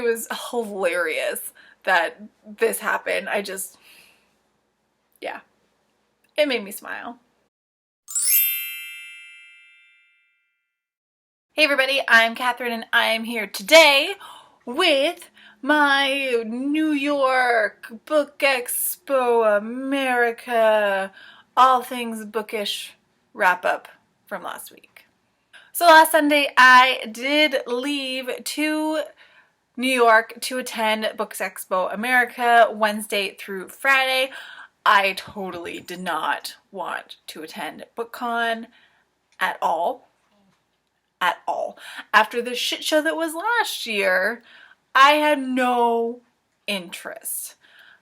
was hilarious that this happened. Yeah, it made me smile. Hey everybody, I'm Catherine and I'm here today with my New York Book Expo America all things bookish wrap up from last week. So last Sunday I did leave to New York to attend Books Expo America Wednesday through Friday. I totally did not want to attend BookCon at all. At all. After the shit show that was last year, I had no interest.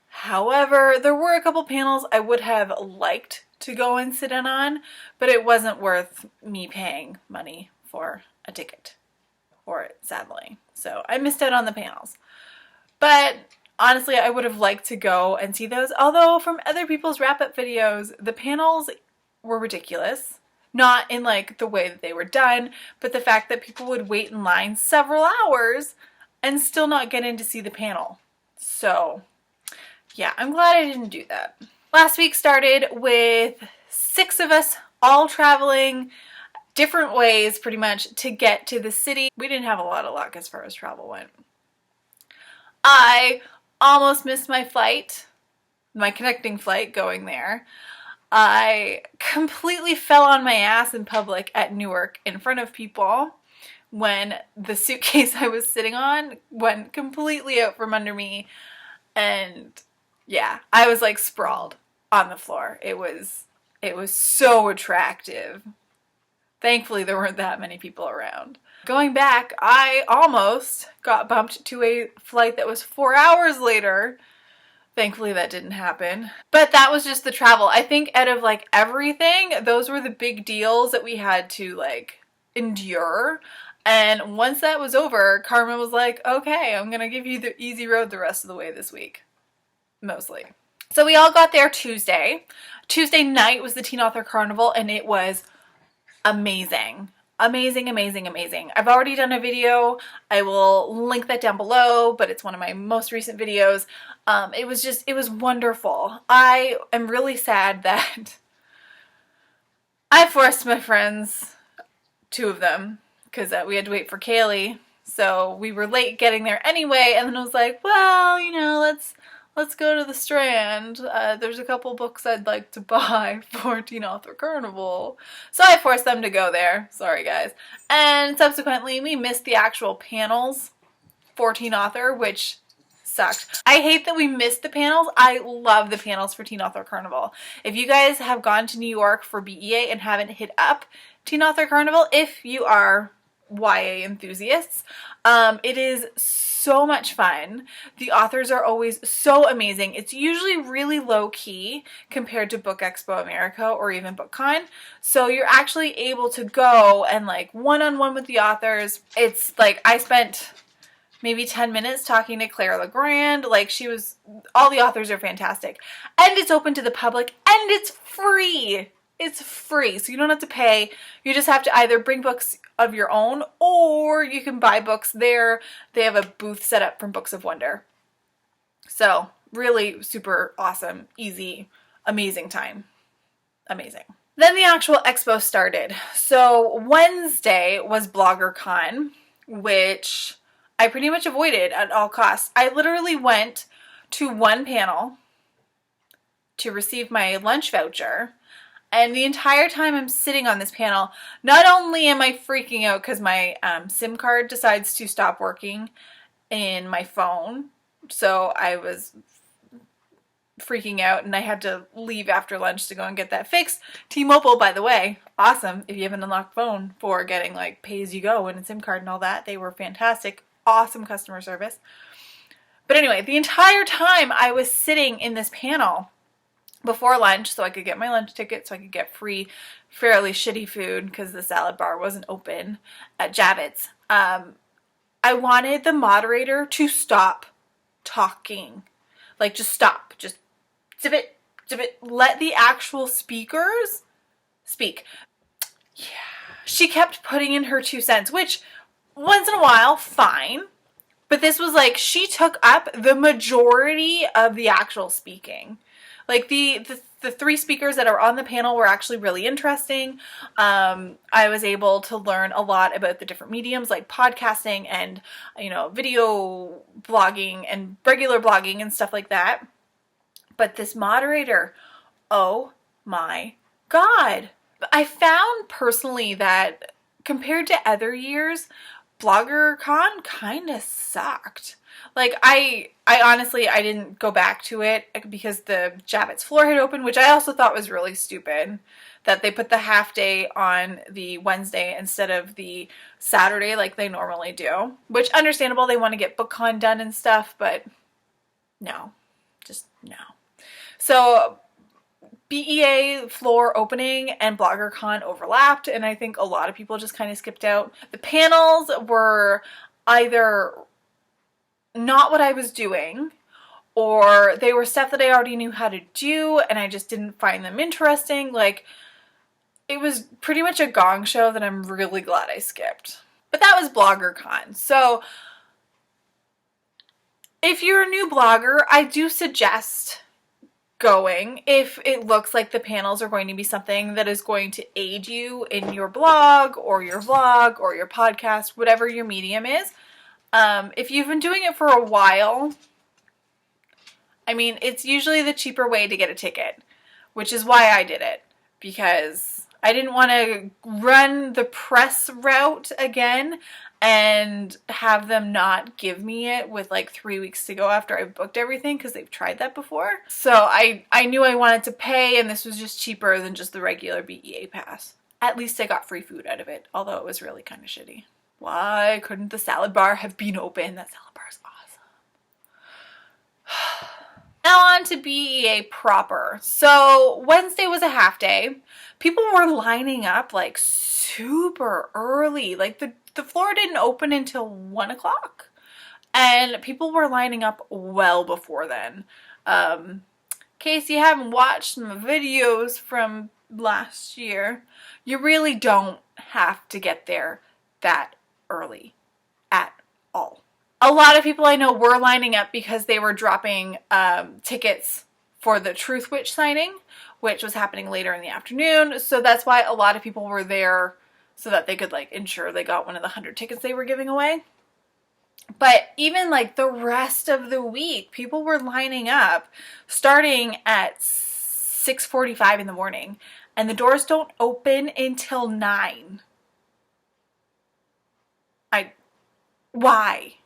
However, there were a couple panels I would have liked to go and sit in on, but it wasn't worth me paying money for a ticket for it, sadly. So I missed out on the panels. But honestly, I would have liked to go and see those, although from other people's wrap-up videos, the panels were ridiculous. Not in like the way that they were done, but the fact that people would wait in line several hours and still not get in to see the panel. So yeah, I'm glad I didn't do that. Last week started with 6 of us all traveling different ways pretty much to get to the city. We didn't have a lot of luck as far as travel went. I almost missed my flight, my connecting flight going there. I completely fell on my ass in public at Newark in front of people when the suitcase I was sitting on went completely out from under me, and yeah, I was like sprawled on the floor. It was so attractive. Thankfully there weren't that many people around. Going back, I almost got bumped to a flight that was 4 hours later. Thankfully that didn't happen. But that was just the travel. I think out of like everything, those were the big deals that we had to like endure. And once that was over, Carmen was like, okay, I'm gonna give you the easy road the rest of the way this week. Mostly. So we all got there Tuesday. Tuesday night was the Teen Author Carnival and it was amazing. Amazing, amazing, amazing. I've already done a video. I will link that down below, but it's one of my most recent videos. It was wonderful. I am really sad that I forced my friends, 2 of them, because we had to wait for Kaylee. So we were late getting there anyway, and then I was like, well, you know, let's go to the Strand. There's a couple books I'd like to buy for Teen Author Carnival. So I forced them to go there. Sorry, guys. And subsequently, we missed the actual panels for Teen Author, which sucked. I hate that we missed the panels. I love the panels for Teen Author Carnival. If you guys have gone to New York for BEA and haven't hit up Teen Author Carnival, if you are YA enthusiasts, it is so much fun. The authors are always so amazing. It's usually really low key compared to Book Expo America or even BookCon. So you're actually able to go and like one-on-one with the authors. It's like I spent maybe 10 minutes talking to Claire Legrand. Like all the authors are fantastic. And it's open to the public and it's free. It's free, so you don't have to pay. You just have to either bring books of your own or you can buy books there. They have a booth set up from Books of Wonder. So really super awesome, easy, amazing time. Amazing. Then the actual expo started. So Wednesday was BloggerCon, which I pretty much avoided at all costs. I literally went to one panel to receive my lunch voucher. And the entire time I'm sitting on this panel, not only am I freaking out because my SIM card decides to stop working in my phone, so I was freaking out and I had to leave after lunch to go and get that fixed. T-Mobile, by the way, awesome if you have an unlocked phone for getting like pay-as-you-go and a SIM card and all that. They were fantastic, awesome customer service. But anyway, the entire time I was sitting in this panel before lunch so I could get my lunch ticket, so I could get free, fairly shitty food because the salad bar wasn't open at Javits. I wanted the moderator to stop talking. Like, just stop. Just zip it. Let the actual speakers speak. Yeah. She kept putting in her 2 cents, which once in a while, fine. But this was like, she took up the majority of the actual speaking. Like the three speakers that are on the panel were actually really interesting. I was able to learn a lot about the different mediums like podcasting and, you know, video blogging and regular blogging and stuff like that. But this moderator, oh my God. I found personally that compared to other years, BloggerCon kind of sucked. Like, I honestly, I didn't go back to it because the Javits floor had opened, which I also thought was really stupid, that they put the half day on the Wednesday instead of the Saturday like they normally do, which understandable, they want to get BookCon done and stuff, but no, just no. So BEA floor opening and BloggerCon overlapped, and I think a lot of people just kind of skipped out. The panels were either not what I was doing, or they were stuff that I already knew how to do, and I just didn't find them interesting. Like, it was pretty much a gong show that I'm really glad I skipped. But that was BloggerCon. So if you're a new blogger, I do suggest going if it looks like the panels are going to be something that is going to aid you in your blog or your vlog or your podcast, whatever your medium is. If you've been doing it for a while, I mean, it's usually the cheaper way to get a ticket, which is why I did it, because I didn't want to run the press route again and have them not give me it with like 3 weeks to go after I booked everything, because they've tried that before. So I knew I wanted to pay, and this was just cheaper than just the regular BEA pass. At least I got free food out of it, although it was really kind of shitty. Why couldn't the salad bar have been open? That salad bar is awesome. Now on to BEA proper. So Wednesday was a half day. People were lining up like super early. Like the floor didn't open until 1 o'clock. And people were lining up well before then. In case you haven't watched some videos from last year, you really don't have to get there that early at all. A lot of people I know were lining up because they were dropping tickets for the Truth Witch signing, which was happening later in the afternoon. So that's why a lot of people were there, so that they could like ensure they got one of the 100 tickets they were giving away. But even like the rest of the week, people were lining up starting at 6:45 in the morning, and the doors don't open until 9. Why?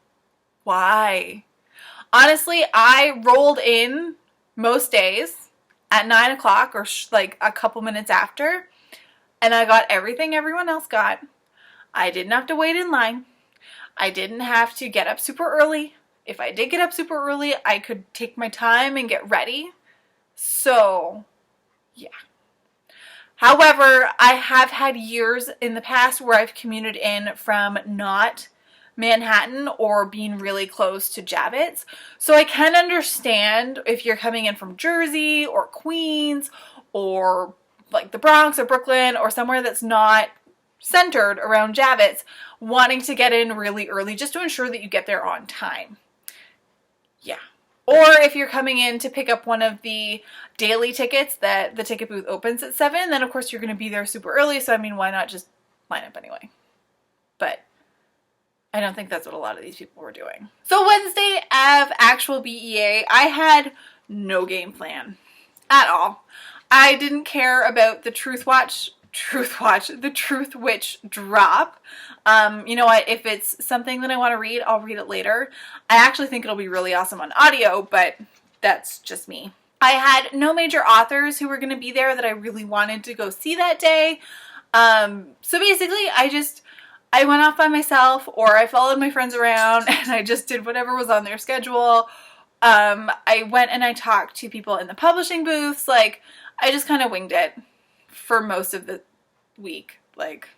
Honestly, I rolled in most days at 9 o'clock or like a couple minutes after, and I got everything everyone else got. I didn't have to wait in line. I didn't have to get up super early. If I did get up super early, I could take my time and get ready. So, yeah. However, I have had years in the past where I've commuted in from not Manhattan or being really close to Javits. So I can understand if you're coming in from Jersey or Queens or like the Bronx or Brooklyn or somewhere that's not centered around Javits, wanting to get in really early just to ensure that you get there on time. Yeah. Or if you're coming in to pick up one of the daily tickets that the ticket booth opens at 7, then of course you're going to be there super early. So I mean, why not just line up anyway? But I don't think that's what a lot of these people were doing. So Wednesday of actual BEA, I had no game plan at all. I didn't care about the Truth Witch drop. You know what? If it's something that I want to read, I'll read it later. I actually think it'll be really awesome on audio, but that's just me. I had no major authors who were going to be there that I really wanted to go see that day. So basically, I went off by myself, or I followed my friends around and I just did whatever was on their schedule. I went and I talked to people in the publishing booths. Like, I just kind of winged it for most of the week. Like,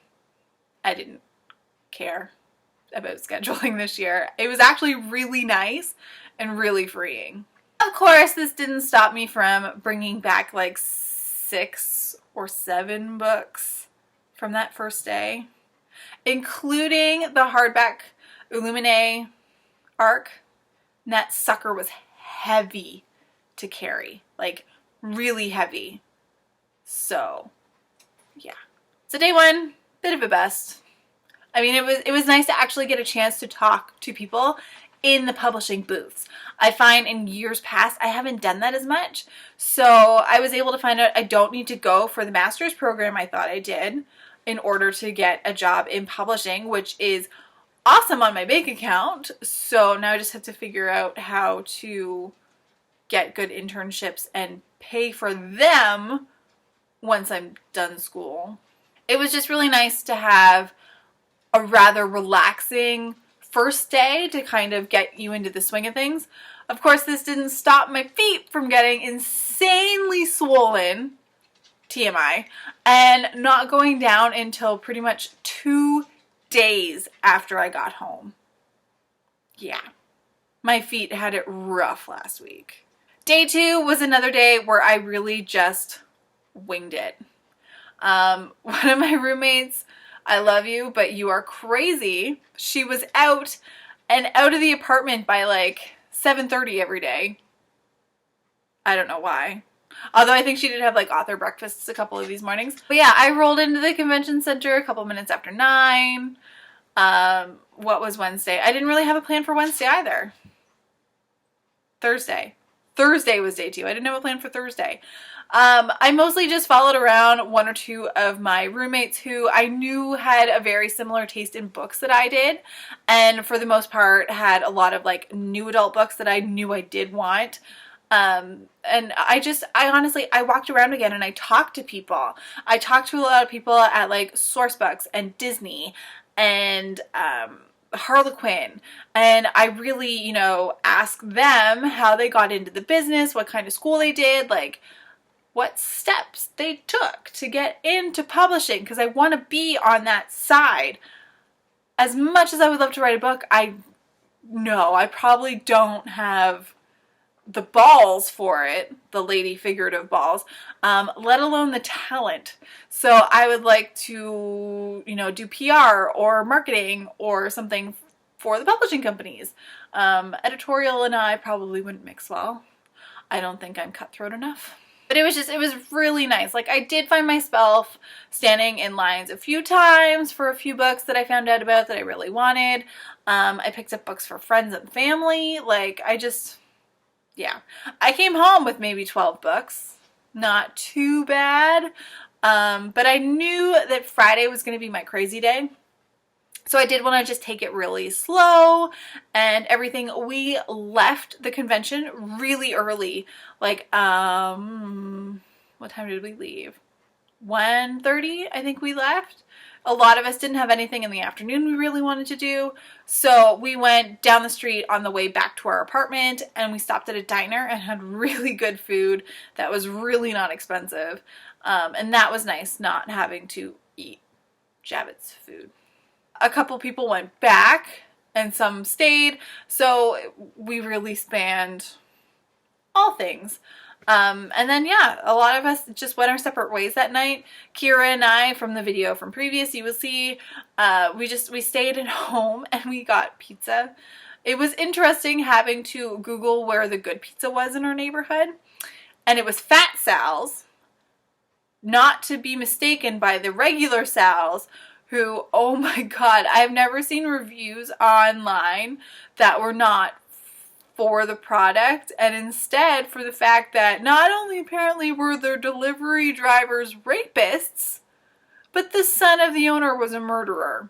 I didn't care about scheduling this year. It was actually really nice and really freeing. Of course, this didn't stop me from bringing back like 6 or 7 books from that first day, including the hardback Illuminae arc, and that sucker was heavy to carry, like really heavy. So yeah. So day one, bit of a bust. I mean, it was nice to actually get a chance to talk to people in the publishing booths. I find in years past, I haven't done that as much. So I was able to find out I don't need to go for the master's program I thought I did in order to get a job in publishing, which is awesome on my bank account. So now I just have to figure out how to get good internships and pay for them once I'm done school. It was just really nice to have a rather relaxing first day to kind of get you into the swing of things. Of course, this didn't stop my feet from getting insanely swollen, TMI, and not going down until pretty much 2 days after I got home. Yeah, my feet had it rough last week. Day 2 was another day where I really just winged it. One of my roommates, I love you, but you are crazy. She was out of the apartment by like 7:30 every day. I don't know why. Although I think she did have like author breakfasts a couple of these mornings. But yeah, I rolled into the convention center a couple minutes after 9. What was Wednesday? I didn't really have a plan for Wednesday either. Thursday was day 2. I didn't have a plan for Thursday. I mostly just followed around one or two of my roommates who I knew had a very similar taste in books that I did, and for the most part had a lot of like new adult books that I knew I did want. And I honestly walked around again and I talked to people. I talked to a lot of people at like Sourcebooks and Disney and Harlequin, and I really, you know, asked them how they got into the business, what kind of school they did, like what steps they took to get into publishing, because I want to be on that side. As much as I would love to write a book, I probably don't have the balls for it, the lady figurative balls, let alone the talent. So I would like to, you know, do PR or marketing or something for the publishing companies. Editorial and I probably wouldn't mix well. I don't think I'm cutthroat enough. But it was really nice. Like, I did find myself standing in lines a few times for a few books that I found out about that I really wanted. I picked up books for friends and family. Like, yeah. I came home with maybe 12 books. Not too bad. But I knew that Friday was going to be my crazy day. So I did want to just take it really slow and everything. We left the convention really early. Like, what time did we leave? 1:30, I think we left. A lot of us didn't have anything in the afternoon we really wanted to do. So we went down the street on the way back to our apartment and we stopped at a diner and had really good food that was really not expensive. And that was nice, not having to eat Javits food. A couple people went back and some stayed, so we really spanned all things. And then, yeah, a lot of us just went our separate ways that night. Kira and I, from the video from previous, you will see, we stayed at home and we got pizza. It was interesting having to Google where the good pizza was in our neighborhood, and it was Fat Sal's, not to be mistaken by the regular Sal's, who, oh my god, I've never seen reviews online that were not for the product, and instead for the fact that not only apparently were their delivery drivers rapists, but the son of the owner was a murderer.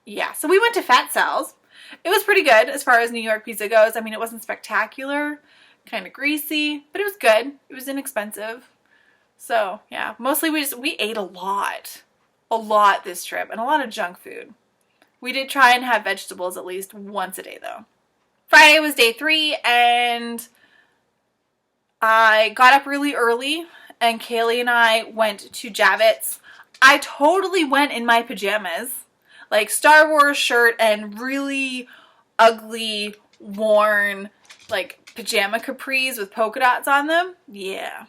Yeah, so we went to Fat Sal's. It was pretty good as far as New York pizza goes. I mean, it wasn't spectacular, kind of greasy, but it was good. It was inexpensive. So, yeah, mostly we ate a lot this trip, and a lot of junk food. We did try and have vegetables at least once a day, though. Friday was day 3, and I got up really early, and Kaylee and I went to Javits. I totally went in my pajamas, like Star Wars shirt and really ugly, worn, like, pajama capris with polka dots on them. Yeah,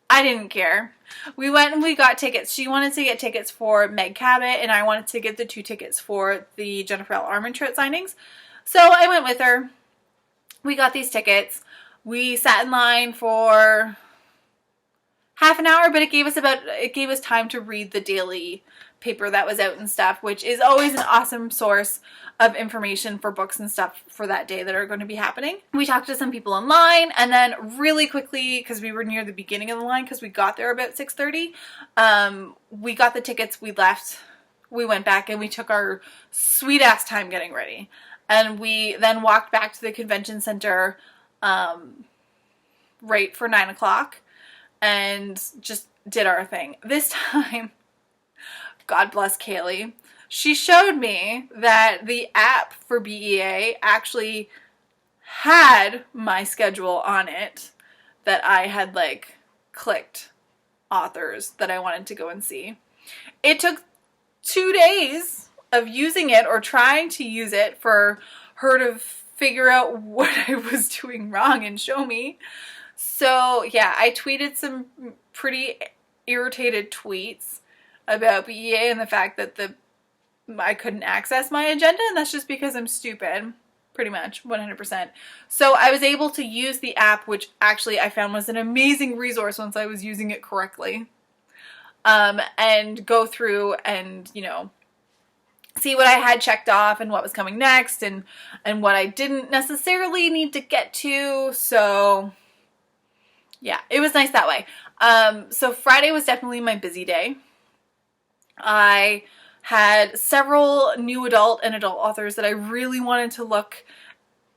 I didn't care. We went and we got tickets. She wanted to get tickets for Meg Cabot, and I wanted to get the 2 tickets for the Jennifer L. Armentrout signings. So I went with her. We got these tickets. We sat in line for half an hour, but it gave us time to read the daily paper that was out and stuff, which is always an awesome source of information for books and stuff for that day that are going to be happening. We talked to some people online, and then really quickly, because we were near the beginning of the line, because we got there about 6:30, we got the tickets, we left, we went back, and we took our sweet ass time getting ready. And we then walked back to the convention center right for 9 o'clock and just did our thing. This time, God bless Kaylee, she showed me that the app for BEA actually had my schedule on it, that I had like clicked authors that I wanted to go and see. It took 2 days of using it or trying to use it for her to figure out what I was doing wrong and show me. So yeah, I tweeted some pretty irritated tweets about BEA and the fact that I couldn't access my agenda, and that's just because I'm stupid, pretty much, 100%. So I was able to use the app, which actually I found was an amazing resource once I was using it correctly, and go through and, you know, see what I had checked off and what was coming next and what I didn't necessarily need to get to. So yeah, it was nice that way. So Friday was definitely my busy day. I had several new adult and adult authors that I really wanted to look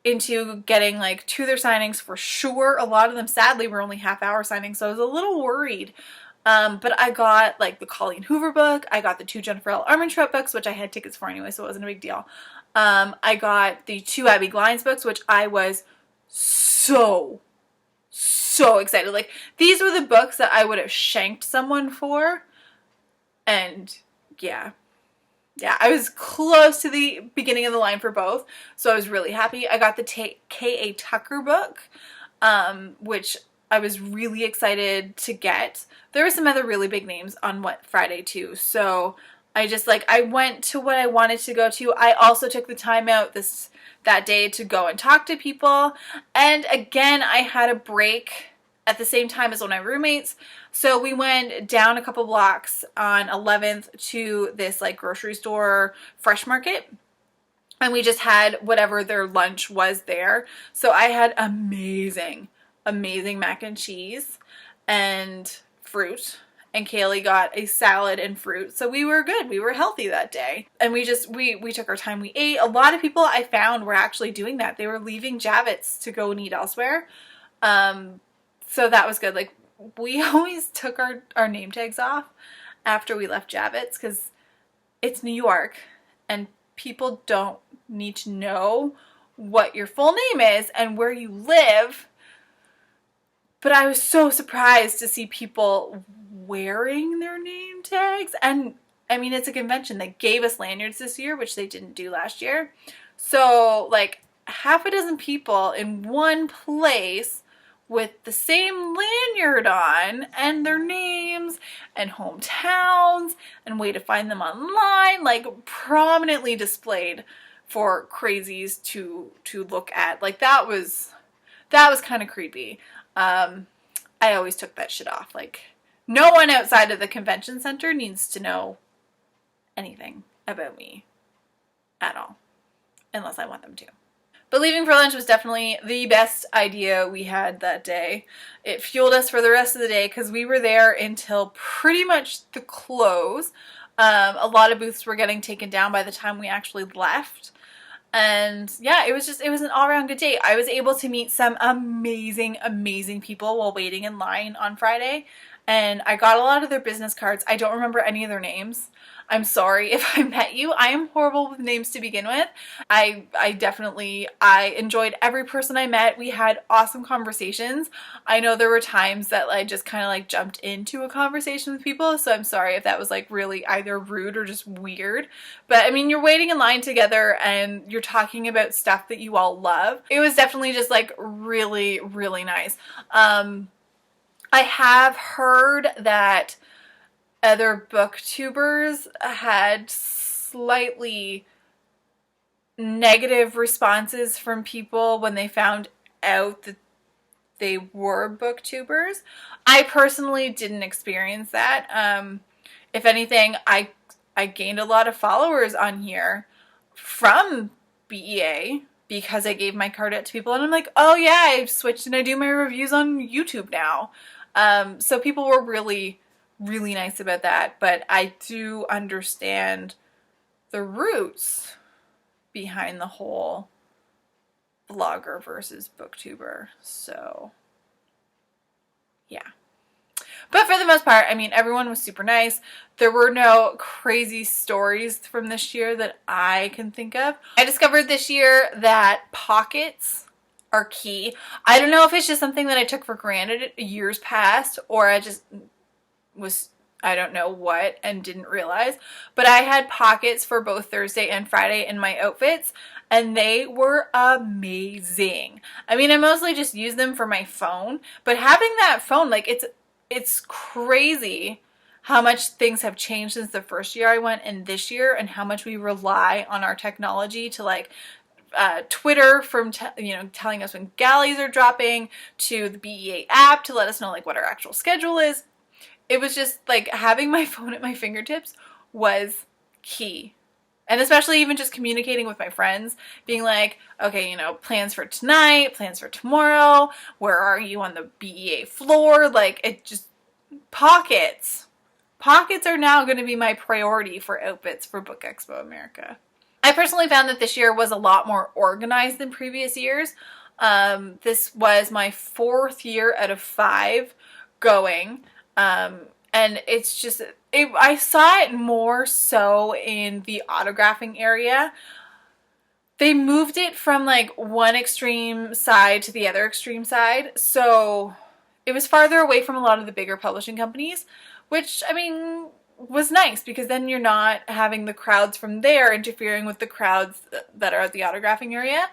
into getting like to their signings for sure. A lot of them sadly were only half-hour signings, so I was a little worried. But I got like the Colleen Hoover book. I got the 2 Jennifer L. Armentrout books, which I had tickets for anyway, so it wasn't a big deal. I got the 2 Abby Glines books, which I was so excited. Like, these were the books that I would have shanked someone for. And yeah, I was close to the beginning of the line for both, so I was really happy. I got the K.A. Tucker book, which I was really excited to get. There were some other really big names on Friday too, so I went to what I wanted to go to. I also took the time out that day to go and talk to people, and again, I had a break at the same time as one of my roommates. So we went down a couple blocks on 11th to this like grocery store fresh market, and we just had whatever their lunch was there. So I had amazing mac and cheese and fruit, and Kaylee got a salad and fruit. So we were good. We were healthy that day. And we took our time. We ate. A lot of people I found were actually doing that. They were leaving Javits to go and eat elsewhere. So that was good. Like, we always took our name tags off after we left Javits because it's New York and people don't need to know what your full name is and where you live. But I was so surprised to see people wearing their name tags. And I mean, it's a convention. They gave us lanyards this year, which they didn't do last year. So like half a dozen people in one place with the same lanyard on and their names and hometowns and way to find them online, like prominently displayed for crazies to look at. Like, that was kind of creepy. I always took that shit off. Like, no one outside of the convention center needs to know anything about me at all, unless I want them to. But leaving for lunch was definitely the best idea we had that day. It fueled us for the rest of the day because we were there until pretty much the close. A lot of booths were getting taken down by the time we actually left. And yeah, it was an all-around good day. I was able to meet some amazing people while waiting in line on Friday. And I got a lot of their business cards. I don't remember any of their names. I'm sorry if I met you. I am horrible with names to begin with. I enjoyed every person I met. We had awesome conversations. I know there were times that I just kind of like jumped into a conversation with people, so I'm sorry if that was like really either rude or just weird. But I mean, you're waiting in line together and you're talking about stuff that you all love. It was definitely just like really nice. I have heard that other booktubers had slightly negative responses from people when they found out that they were booktubers. I personally didn't experience that. If anything, I gained a lot of followers on here from BEA because I gave my card out to people, and I'm like, oh yeah, I've switched and I do my reviews on YouTube now. So people were really, really nice about that, but I do understand the roots behind the whole vlogger versus booktuber. So yeah. But for the most part, I mean, everyone was super nice. There were no crazy stories from this year that I can think of. I discovered this year that pockets are key. I don't know if it's just something that I took for granted years past, or I just was, I don't know what, and didn't realize. But I had pockets for both Thursday and Friday in my outfits, and they were amazing. I mean, I mostly just use them for my phone, but having that phone, like, it's crazy how much things have changed since the first year I went and this year, and how much we rely on our technology to, like, Twitter from telling us when galleys are dropping, to the BEA app to let us know like what our actual schedule is. It was just like having my phone at my fingertips was key. And especially even just communicating with my friends, being like, okay, plans for tonight, plans for tomorrow, where are you on the BEA floor? Like, it just, pockets. Pockets are now going to be my priority for outfits for Book Expo America. I personally found that this year was a lot more organized than previous years. This was my 4th year out of 5 going. And it's just, I saw it more so in the autographing area. They moved it from like one extreme side to the other extreme side. So it was farther away from a lot of the bigger publishing companies, which, I mean, was nice because then you're not having the crowds from there interfering with the crowds that are at the autographing area.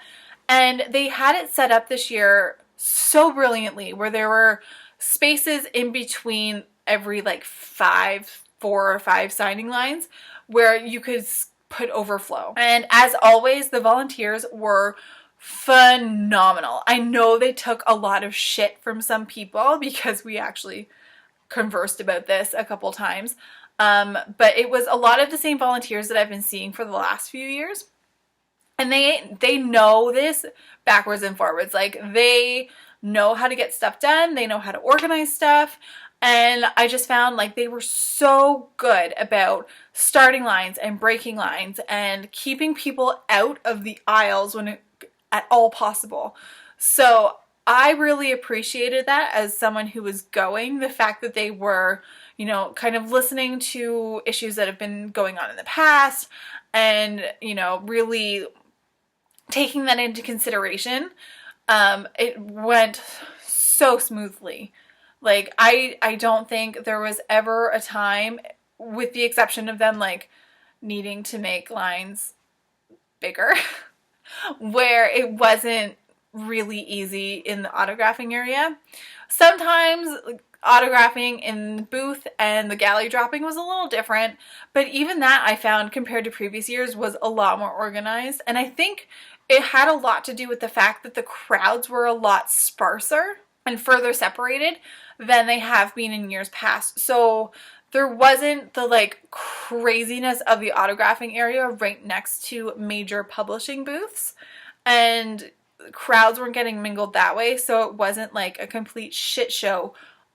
And they had it set up this year so brilliantly where there were spaces in between every like 4 or 5 signing lines where you could put overflow. And as always, the volunteers were phenomenal. I know they took a lot of shit from some people because we actually conversed about this a couple times. But it was a lot of the same volunteers that I've been seeing for the last few years. And they know this backwards and forwards. Like, they know how to get stuff done. They know how to organize stuff. And I just found like they were so good about starting lines and breaking lines and keeping people out of the aisles when at all possible. So I really appreciated that as someone who was going, the fact that they were, kind of listening to issues that have been going on in the past and, really taking that into consideration. It went so smoothly. Like, I don't think there was ever a time, with the exception of them, like, needing to make lines bigger, where it wasn't really easy in the autographing area. Sometimes autographing in the booth and the galley dropping was a little different, but even that I found compared to previous years was a lot more organized. And I think it had a lot to do with the fact that the crowds were a lot sparser and further separated than they have been in years past. So there wasn't the like craziness of the autographing area right next to major publishing booths, and crowds weren't getting mingled that way, so it wasn't like a complete shit show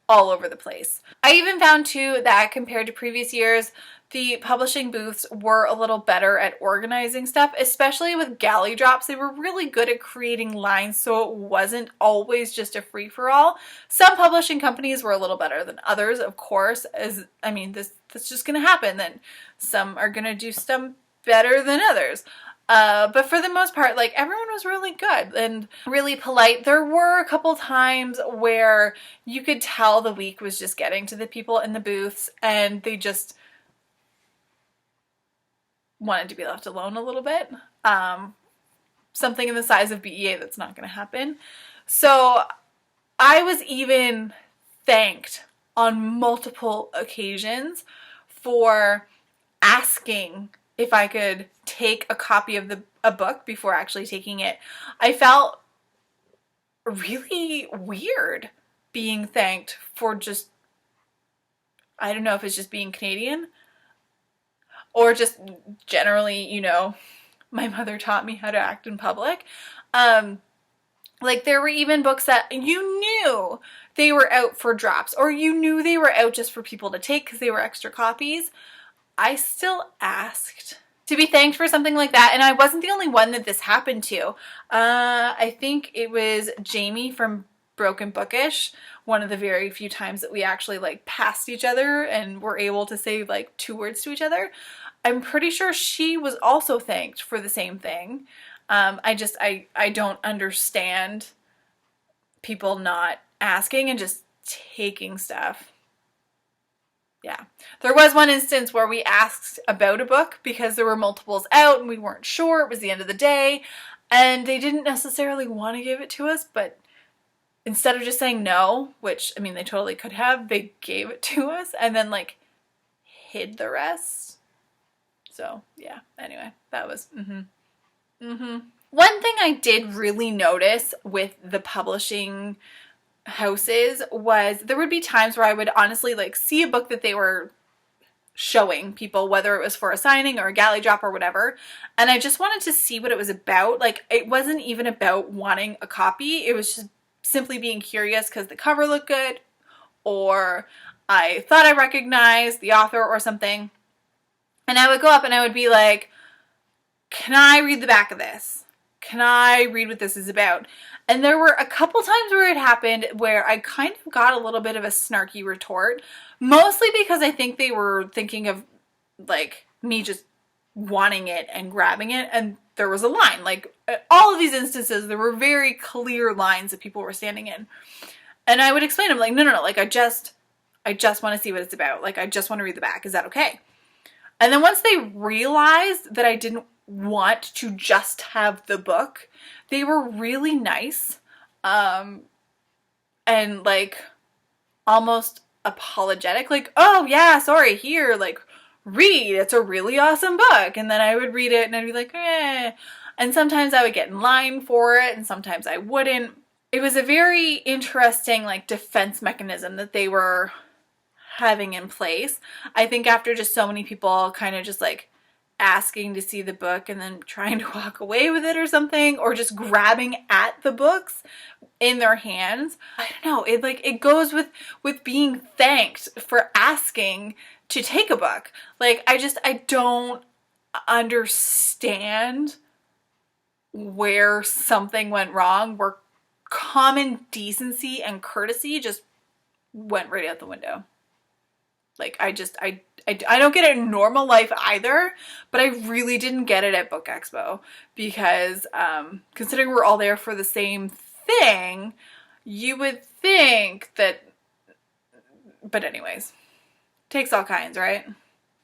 all over the place. I even found too that compared to previous years, the publishing booths were a little better at organizing stuff, especially with galley drops. They were really good at creating lines so it wasn't always just a free-for-all. Some publishing companies were a little better than others, of course, as, I mean, that's just going to happen. Then some are going to do stuff better than others. But for the most part, like, everyone was really good and really polite. There were a couple times where you could tell the week was just getting to the people in the booths and they just wanted to be left alone a little bit. Something in the size of BEA, that's not going to happen. So I was even thanked on multiple occasions for asking if I could take a copy of a book before actually taking it. I felt really weird being thanked for just, I don't know if it's just being Canadian or just generally, you know, my mother taught me how to act in public. Like there were even books that you knew they were out for drops, or you knew they were out just for people to take because they were extra copies. I still asked to be thanked for something like that, and I wasn't the only one that this happened to. I think it was Jamie from Broken Bookish, one of the very few times that we actually like passed each other and were able to say like 2 words to each other. I'm pretty sure she was also thanked for the same thing. I don't understand people not asking and just taking stuff. Yeah. There was one instance where we asked about a book because there were multiples out and we weren't sure. It was the end of the day and they didn't necessarily want to give it to us, but instead of just saying no, which, I mean, they totally could have, they gave it to us and then like hid the rest. So yeah, anyway, that was, One thing I did really notice with the publishing houses was there would be times where I would honestly like see a book that they were showing people, whether it was for a signing or a galley drop or whatever, and I just wanted to see what it was about. Like it wasn't even about wanting a copy, it was just simply being curious because the cover looked good or I thought I recognized the author or something, and I would go up and I would be like, can I read the back of this? Can I read what this is about? And there were a couple times where it happened where I kind of got a little bit of a snarky retort, mostly because I think they were thinking of like me just wanting it and grabbing it, and there was a line. Like all of these instances, there were very clear lines that people were standing in. And I would explain them like, no, like I just want to see what it's about. Like I just want to read the back. Is that okay? And then once they realized that I didn't want to just have the book, they were really nice and like almost apologetic, like, oh yeah, sorry, here, like read, it's a really awesome book. And then I would read it and I'd be like, eh. And sometimes I would get in line for it and sometimes I wouldn't. It was a very interesting like defense mechanism that they were having in place. I think after just so many people kind of just like asking to see the book and then trying to walk away with it or something, or just grabbing at the books in their hands. I don't know, it goes with being thanked for asking to take a book. Like I don't understand where something went wrong, where common decency and courtesy just went right out the window. Like I don't get it in normal life either, but I really didn't get it at Book Expo because considering we're all there for the same thing, you would think that, but anyways, takes all kinds, right?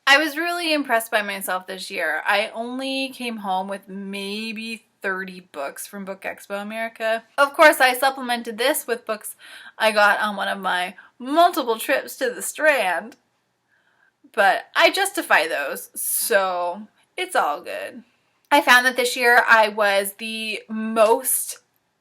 I was really impressed by myself this year. I only came home with maybe 30 books from Book Expo America. Of course, I supplemented this with books I got on one of my multiple trips to the Strand, but I justify those, so it's all good. I found that this year I was the most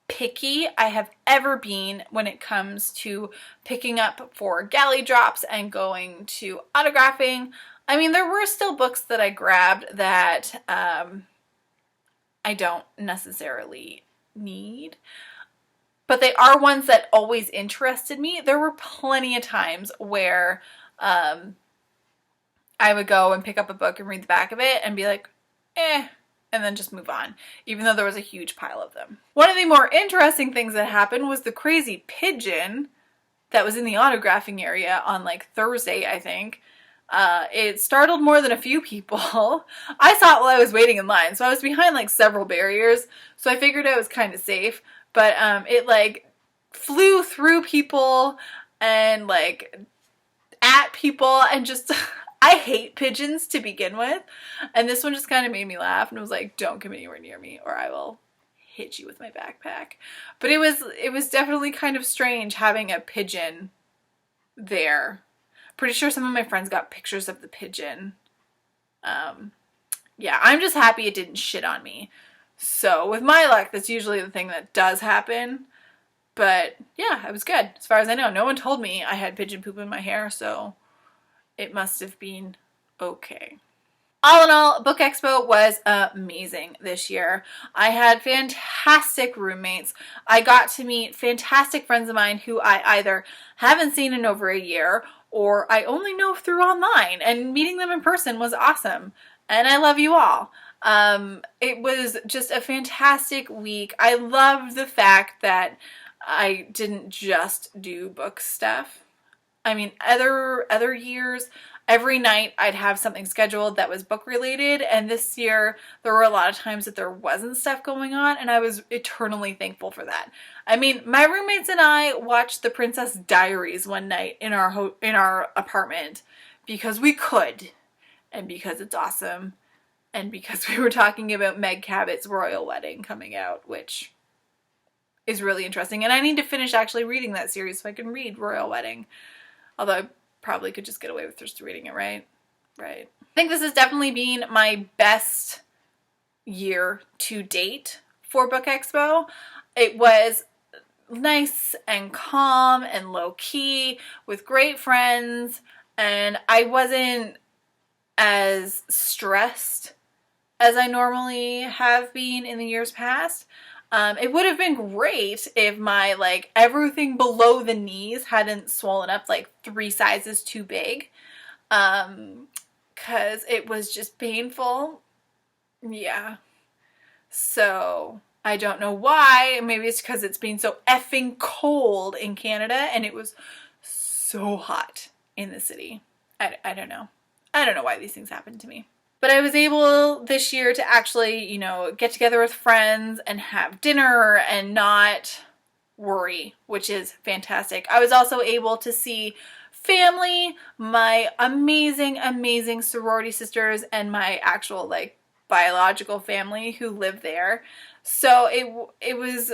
picky I have ever been when it comes to picking up for galley drops and going to autographing. I mean, there were still books that I grabbed that I don't necessarily need, but they are ones that always interested me. There were plenty of times where I would go and pick up a book and read the back of it and be like, eh, and then just move on, even though there was a huge pile of them. One of the more interesting things that happened was the crazy pigeon that was in the autographing area on like Thursday, I think. It startled more than a few people. I saw it while I was waiting in line, so I was behind like several barriers, so I figured I was kind of safe, but it like flew through people and like at people and just I hate pigeons to begin with, and this one just kind of made me laugh and was like, don't come anywhere near me or I will hit you with my backpack. But it was definitely kind of strange having a pigeon there. Pretty sure some of my friends got pictures of the pigeon. Yeah, I'm just happy it didn't shit on me. So with my luck, that's usually the thing that does happen. But yeah, it was good. As far as I know, no one told me I had pigeon poop in my hair, so it must have been okay. All in all, Book Expo was amazing this year. I had fantastic roommates. I got to meet fantastic friends of mine who I either haven't seen in over a year or I only know through online, and meeting them in person was awesome. And I love you all. It was just a fantastic week. I loved the fact that I didn't just do book stuff. I mean, other years, every night I'd have something scheduled that was book related, and this year there were a lot of times that there wasn't stuff going on, and I was eternally thankful for that. I mean, my roommates and I watched The Princess Diaries one night in our apartment because we could, and because it's awesome, and because we were talking about Meg Cabot's royal wedding coming out, which is really interesting. And I need to finish actually reading that series so I can read Royal Wedding. Although I probably could just get away with just reading it, right? Right. I think this has definitely been my best year to date for Book Expo. It was nice and calm and low-key with great friends, and I wasn't as stressed as I normally have been in the years past. It would have been great if my, like, everything below the knees hadn't swollen up like 3 sizes too big. Cause it was just painful. Yeah. So I don't know why. Maybe it's because it's been so effing cold in Canada and it was so hot in the city. I don't know. I don't know why these things happen to me. But I was able this year to actually, you know, get together with friends and have dinner and not worry, which is fantastic. I was also able to see family, my amazing, amazing sorority sisters, and my actual, like, biological family who live there. So it was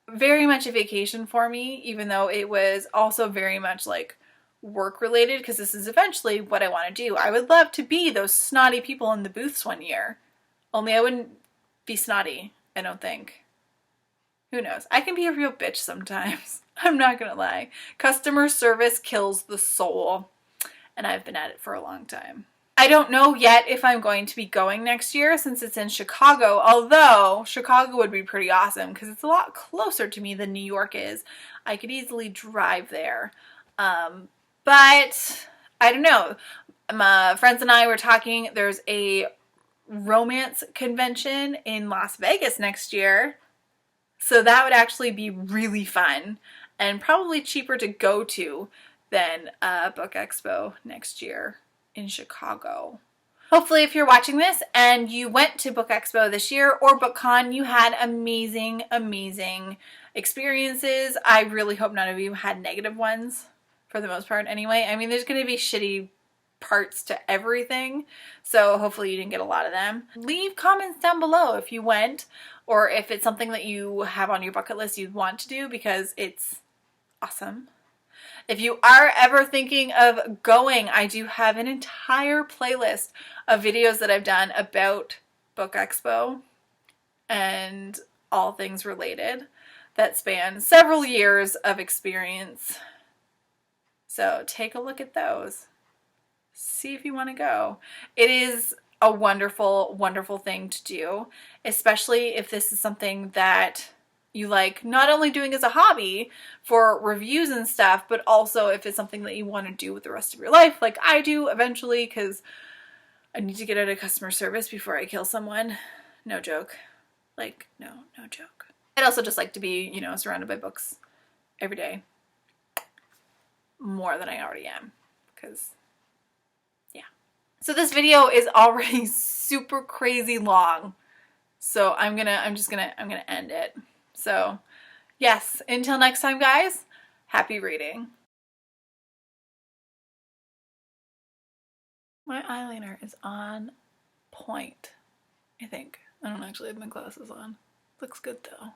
very much a vacation for me, even though it was also very much like work related, because this is eventually what I want to do. I would love to be those snotty people in the booths one year. Only I wouldn't be snotty, I don't think. Who knows? I can be a real bitch sometimes. I'm not gonna lie. Customer service kills the soul, and I've been at it for a long time. I don't know yet if I'm going to be going next year since it's in Chicago, although Chicago would be pretty awesome because it's a lot closer to me than New York is. I could easily drive there. But I don't know. My friends and I were talking. There's a romance convention in Las Vegas next year. So that would actually be really fun and probably cheaper to go to than Book Expo next year in Chicago. Hopefully if you're watching this and you went to Book Expo this year or BookCon, you had amazing, amazing experiences. I really hope none of you had negative ones, for the most part anyway. I mean, there's going to be shitty parts to everything, so hopefully you didn't get a lot of them. Leave comments down below if you went, or if it's something that you have on your bucket list you'd want to do, because it's awesome. If you are ever thinking of going, I do have an entire playlist of videos that I've done about Book Expo and all things related that span several years of experience. So take a look at those. See if you want to go. It is a wonderful, wonderful thing to do, especially if this is something that you like not only doing as a hobby for reviews and stuff, but also if it's something that you want to do with the rest of your life, like I do eventually, because I need to get out of customer service before I kill someone. No joke. Like, no joke. I'd also just like to be, you know, surrounded by books every day. More than I already am, because yeah. So this video is already super crazy long. So I'm gonna end it. So yes, until next time, guys, happy reading. My eyeliner is on point, I think. I don't actually have my glasses on. Looks good though.